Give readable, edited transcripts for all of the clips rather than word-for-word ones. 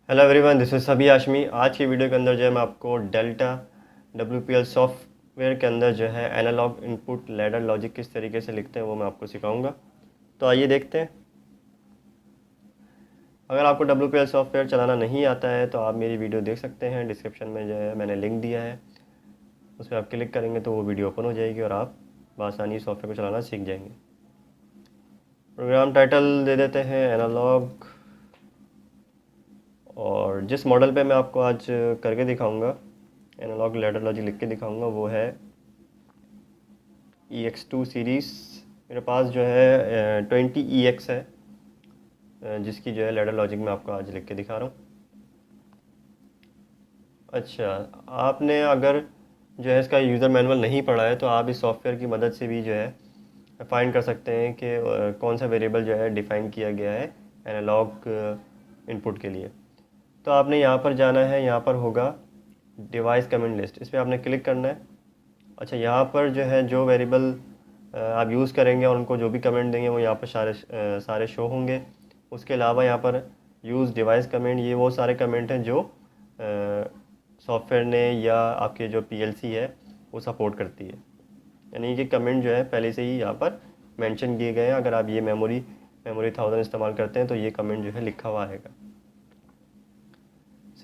Hello everyone, this is सभी आशमी। आज की वीडियो के अंदर जो है मैं आपको डेल्टा WPL सॉफ्टवेयर के अंदर जो है एनालॉग इनपुट लैडर लॉजिक किस तरीके से लिखते हैं वो मैं आपको सिखाऊंगा। तो आइए देखते हैं। अगर आपको WPL सॉफ्टवेयर चलाना नहीं आता है तो आप मेरी वीडियो देख सकते हैं। डिस्क्रिप्शन में जो है मैंने लिंक दिया है, उस पर आप क्लिक करेंगे तो वो वीडियो ओपन हो जाएगी और आप बआसानी सॉफ्टवेयर को चलाना सीख जाएंगे। प्रोग्राम टाइटल दे देते हैं एनालॉग, और जिस मॉडल पे मैं आपको आज करके दिखाऊंगा, एनालॉग लैडर लॉजिक लिख के दिखाऊंगा, वो है EX2 सीरीज़। मेरे पास जो है 20EX है, जिसकी जो है लैडर लॉजिक में आपको आज लिख के दिखा रहा हूँ। अच्छा, आपने अगर जो है इसका यूज़र मैनुअल नहीं पढ़ा है तो आप इस सॉफ्टवेयर की मदद से भी जो है फाइंड कर सकते हैं कि कौन सा वेरिएबल जो है डिफ़ाइन किया गया है एनालॉग इनपुट के लिए। तो आपने यहाँ पर जाना है, यहाँ पर होगा डिवाइस कमेंट लिस्ट, इस पर आपने क्लिक करना है। अच्छा, यहाँ पर जो है जो वेरिएबल आप यूज़ करेंगे और उनको जो भी कमेंट देंगे वो यहाँ पर सारे शो होंगे। उसके अलावा यहाँ पर यूज़ डिवाइस कमेंट, ये वो सारे कमेंट हैं जो सॉफ्टवेयर ने या आपके जो PLC है वो सपोर्ट करती है। यानी कि कमेंट जो है पहले से ही यहाँ पर मेंशन किए गए हैं। अगर आप ये मेमोरी 1000 इस्तेमाल करते हैं तो ये कमेंट जो है लिखा हुआ आएगा।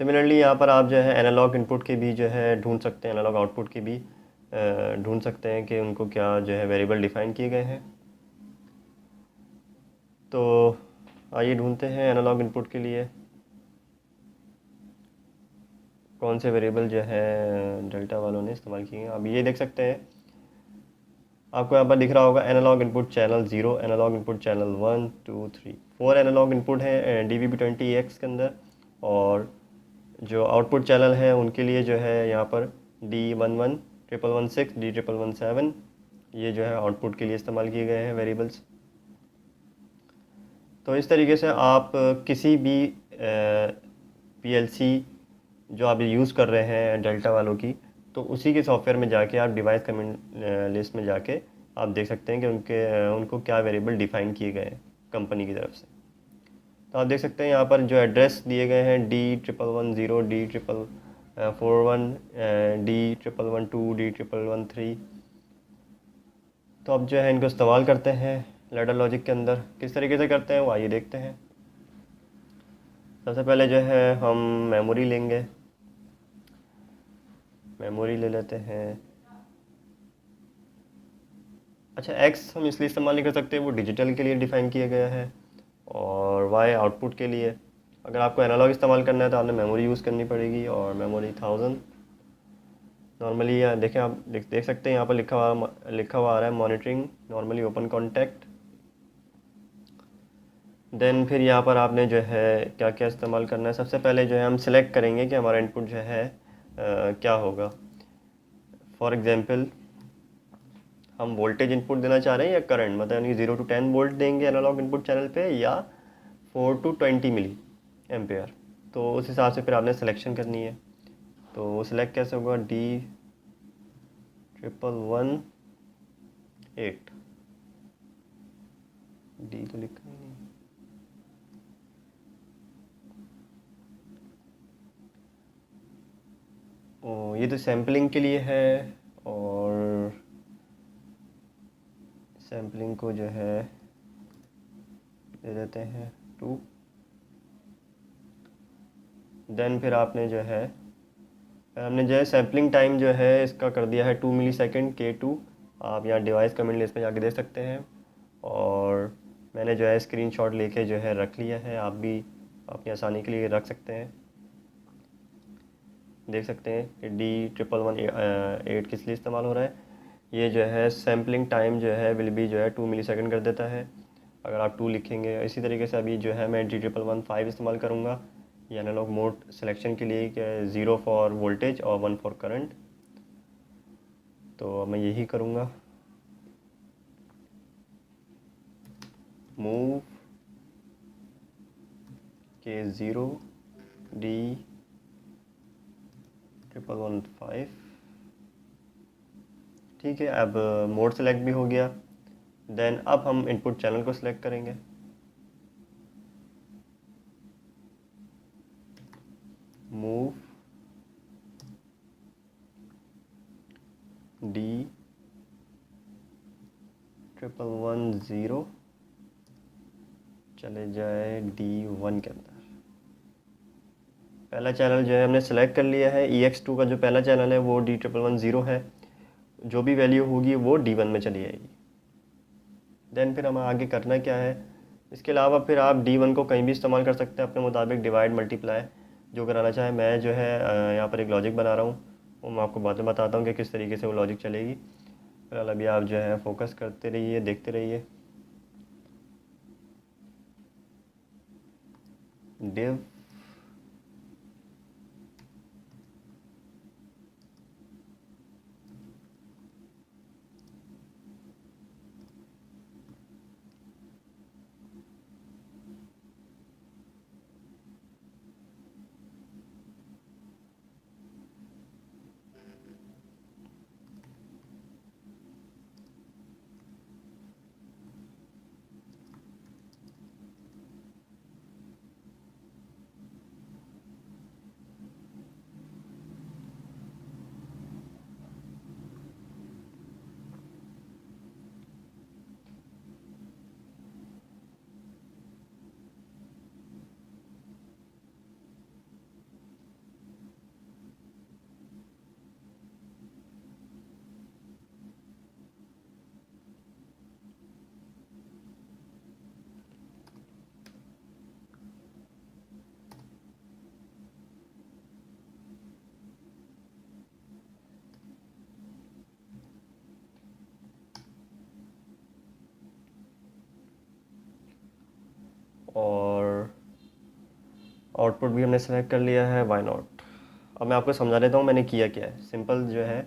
सिमिलरली यहाँ पर आप जो है एनालॉग इनपुट के भी जो है ढूंढ सकते हैं, एनालॉग आउटपुट की भी ढूंढ सकते हैं कि उनको क्या जो है वेरिएबल डिफ़ाइन किए गए हैं। तो आइए ढूंढते हैं एनालॉग इनपुट के लिए कौन से वेरिएबल जो है डेल्टा वालों ने इस्तेमाल किए हैं। अब ये देख सकते हैं, आपको यहाँ पर दिख रहा होगा analog input channel 0, analog input channel 1 2 3 4 analog input हैं DVB20X के अंदर। और जो आउटपुट चैनल हैं उनके लिए जो है यहाँ पर D11 11116 D1117 ये जो है आउटपुट के लिए इस्तेमाल किए गए हैं वेरिएबल्स। तो इस तरीके से आप किसी भी PLC जो आप यूज़ कर रहे हैं डेल्टा वालों की, तो उसी के सॉफ्टवेयर में जाके आप डिवाइस कमेंट लिस्ट में जाके आप देख सकते हैं कि उनको क्या वेरिएबल डिफ़ाइन किए गए हैं कंपनी की तरफ से। तो आप देख सकते हैं यहाँ पर जो एड्रेस दिए गए हैं D1110 D1141 D1112 D1113। तो अब जो है इनको इस्तेमाल करते हैं लैडर लॉजिक के अंदर। किस तरीके से करते हैं वो आइए देखते हैं। सबसे पहले जो है हम मेमोरी लेंगे, मेमोरी ले लेते हैं। अच्छा, X हम इसलिए इस्तेमाल नहीं कर सकते, वो डिजिटल के लिए डिफ़ाइन किया गया है, और Y आउटपुट के लिए। अगर आपको एनालॉग इस्तेमाल करना है तो आपने मेमोरी यूज़ करनी पड़ेगी, और मेमोरी 1000 नॉर्मली। देखें, आप देख सकते हैं यहाँ पर लिखा हुआ आ रहा है monitoring normally open contact. Then फिर यहाँ पर आपने जो है क्या क्या इस्तेमाल करना है। सबसे पहले जो है हम सिलेक्ट करेंगे कि हमारा इनपुट जो है क्या होगा। फॉर एग्जांपल, हम वोल्टेज इनपुट देना चाह रहे हैं या करंट, मतलब यानी 0 to 10 वोल्ट देंगे एनालॉग इनपुट चैनल पे, या 4 to 20 मिली एम्पेयर। तो उस हिसाब से फिर आपने सिलेक्शन करनी है। तो वो सिलेक्ट कैसे होगा, D1118, डी तो लिखा ही नहीं। ओ, ये तो सैम्पलिंग के लिए है, और सैम्पलिंग को जो है दे देते हैं 2। देन फिर आपने जो है हमने जो है सैम्पलिंग टाइम जो है इसका कर दिया है 2 मिली सेकेंड K2। आप यहाँ डिवाइस कमेंट लिस्ट में जाके देख सकते हैं, और मैंने जो है स्क्रीनशॉट लेके जो है रख लिया है। आप भी अपनी आसानी के लिए रख सकते हैं। देख सकते हैं कि D1118 किस लिए इस्तेमाल हो रहा है। ये जो है सैम्पलिंग टाइम जो है विल बी जो है 2 मिली सेकेंड कर देता है अगर आप 2 लिखेंगे। इसी तरीके से अभी जो है मैं D1115 इस्तेमाल करूँगा ये एनालॉग मोड सिलेक्शन के लिए, कि 0 फॉर वोल्टेज और 1 फॉर करंट। तो मैं यही करूँगा, मूव K0 D1115। ठीक है, अब मोड सेलेक्ट भी हो गया। देन अब हम इनपुट चैनल को सिलेक्ट करेंगे। ज़ीरो, चले जाए D1 के अंदर। पहला चैनल जो है हमने सेलेक्ट कर लिया है। EX2 का जो पहला चैनल है वो D111 है, जो भी वैल्यू होगी वो D1 में चली जाएगी। देन फिर हमें आगे करना क्या है, इसके अलावा फिर आप D1 को कहीं भी इस्तेमाल कर सकते हैं अपने मुताबिक, डिवाइड मल्टीप्लाई जो कराना चाहे। मैं जो है यहाँ पर एक लॉजिक बना रहा हूँ, वो मैं आपको बाद में बताता हूँ कि किस तरीके से वो लॉजिक चलेगी। फिलहाल अभी आप जो है फोकस करते रहिए, देखते रहिए। डिव और आउटपुट भी हमने सेलेक्ट कर लिया है, वाई नॉट। अब मैं आपको समझा देता हूँ मैंने किया क्या है। सिंपल जो है,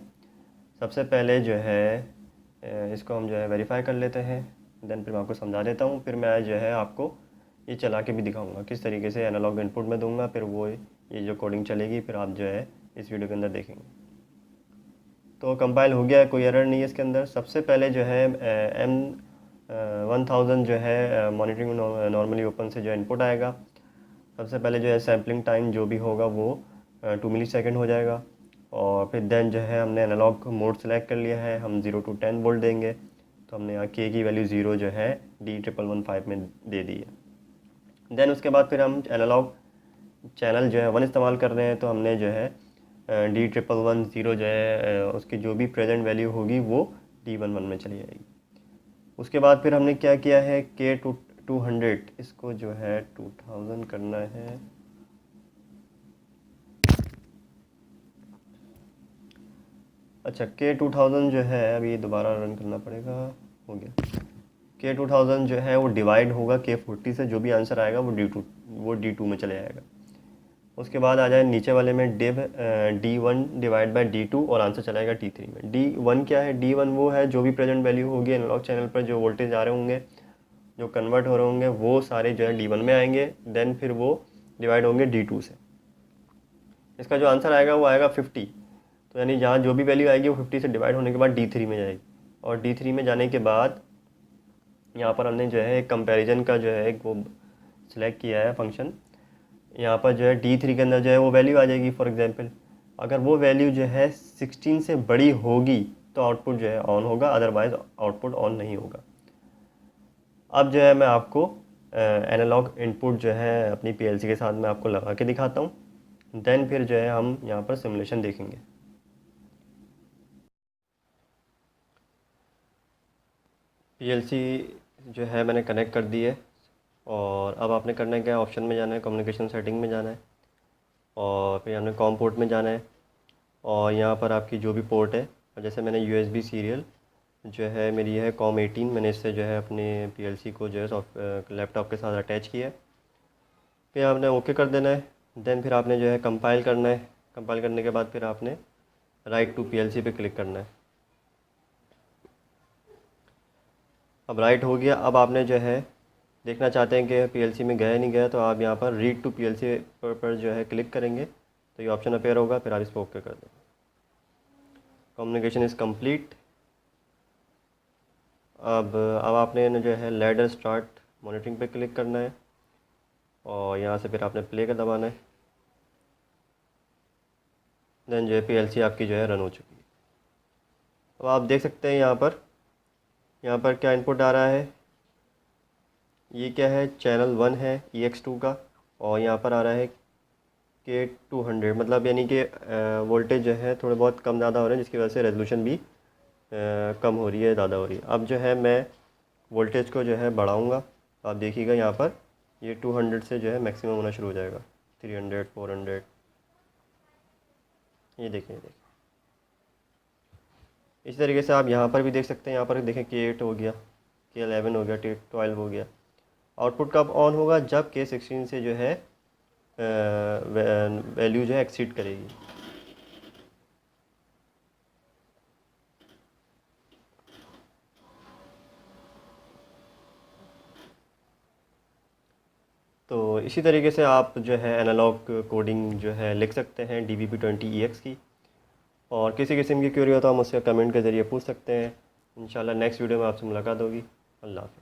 सबसे पहले जो है इसको हम जो है वेरीफाई कर लेते हैं। देन फिर मैं आपको समझा देता हूँ। फिर मैं जो है आपको ये चला के भी दिखाऊंगा किस तरीके से एनालॉग इनपुट में दूंगा, फिर वो ये जो कोडिंग चलेगी फिर आप जो है इस वीडियो के अंदर देखेंगे। तो कंपाइल हो गया है, कोई एरर नहीं है इसके अंदर। सबसे पहले जो है M1000 जो है मॉनिटरिंग नॉर्मली ओपन से जो इनपुट आएगा। सबसे पहले जो है सैम्पलिंग टाइम जो भी होगा वो 2 मिली सेकेंड हो जाएगा। और फिर देन जो है हमने एनालॉग मोड सेलेक्ट कर लिया है, हम 0 to 10 वोल्ट देंगे। तो हमने यहाँ के की वैल्यू 0 जो है D1115 में दे दी है। देन उसके बाद फिर हम एनालॉग चैनल जो है 1 इस्तेमाल कर रहे हैं, तो हमने जो है D1110 जो है उसकी जो भी प्रेजेंट वैल्यू होगी वो D11 में चली जाएगी। उसके बाद फिर हमने क्या किया है, K200 इसको जो है 2000 करना है। अच्छा, K2000 जो है अभी दोबारा रन करना पड़ेगा, हो गया। K2000 जो है वो डिवाइड होगा K40 से, जो भी आंसर आएगा वो D2 में चले जाएगा। उसके बाद आ जाए नीचे वाले में div D1 divide by D2 और आंसर चलाएगा T3 में। D1 क्या है, D1 वो है जो भी प्रेजेंट वैल्यू होगी एनालॉग चैनल पर, जो वोल्टेज आ रहे होंगे, जो कन्वर्ट हो रहे होंगे, वो सारे जो है D1 में आएंगे। देन फिर वो डिवाइड होंगे D2 से। इसका जो आंसर आएगा वो आएगा 50। तो यानी जहाँ जो भी वैल्यू आएगी वो 50 से डिवाइड होने के बाद D3 में जाएगी। और D3 में जाने के बाद यहाँ पर हमने जो है एक कंपैरिजन का जो है एक वो सिलेक्ट किया है फंक्शन। यहाँ पर जो है D3 के अंदर जो है वो वैल्यू आ जाएगी। फॉर एग्जांपल अगर वो वैल्यू जो है 16 से बड़ी होगी तो आउटपुट जो है ऑन होगा, अदरवाइज आउटपुट ऑन नहीं होगा। अब जो है मैं आपको एनालॉग इनपुट जो है अपनी पीएलसी के साथ मैं आपको लगा के दिखाता हूँ। देन फिर जो है हम यहाँ पर सिमुलेशन देखेंगे। पीएलसी जो है मैंने कनेक्ट कर दी है। और अब आपने करना है क्या, ऑप्शन में जाना है, कम्युनिकेशन सेटिंग में जाना है, और फिर हमने कॉम पोर्ट में जाना है। और यहाँ पर आपकी जो भी पोर्ट है, जैसे मैंने यूएसबी सीरियल जो है मेरी है COM18, मैंने इससे जो है अपने पीएलसी को जो है लैपटॉप के साथ अटैच किया है। फिर आपने ओके कर देना है। देन फिर आपने जो है कंपाइल करना है। कंपाइल करने के बाद फिर आपने राइट टू पीएलसी पे क्लिक करना है। अब राइट हो गया। अब आपने जो है देखना चाहते हैं कि पीएलसी में गया नहीं गया, तो आप यहाँ पर रीड टू पीएलसी पर जो है क्लिक करेंगे तो ये ऑप्शन अपेयर होगा, फिर आप इस पर ओके कर देंगे। Communication is complete. अब आपने जो है लैडर स्टार्ट मॉनिटरिंग पे क्लिक करना है और यहाँ से फिर आपने प्ले का दबाना है। देन जो है पीएलसी आपकी जो है रन हो चुकी है। अब आप देख सकते हैं यहाँ पर क्या इनपुट आ रहा है, ये क्या है, चैनल 1 है EX2 का, और यहाँ पर आ रहा है K200, मतलब यानी कि वोल्टेज जो है थोड़े बहुत कम ज़्यादा हो रहे हैं, जिसकी वजह से रेजोल्यूशन भी कम हो रही है, ज़्यादा हो रही है। अब जो है मैं वोल्टेज को जो है बढ़ाऊँगा, आप देखिएगा यहाँ पर ये 200 से जो है मैक्सिमम होना शुरू हो जाएगा, 300, 400, ये देखें, इसी तरीके से आप यहाँ पर भी देख सकते हैं। यहाँ पर देखें K8 हो गया, K11 हो गया, K12 हो गया। आउटपुट कब ऑन होगा, जब K16 से जो है वैल्यू जो है एक्सीड करेगी। तो इसी तरीके से आप जो है एनालॉग कोडिंग जो है लिख सकते हैं DVB20EX की। और किसी किस्म की क्वेरी हो तो आप मुझसे कमेंट के ज़रिए पूछ सकते हैं। इंशाल्लाह नेक्स्ट वीडियो में आपसे मुलाकात होगी। अल्लाह हाफ़िज़।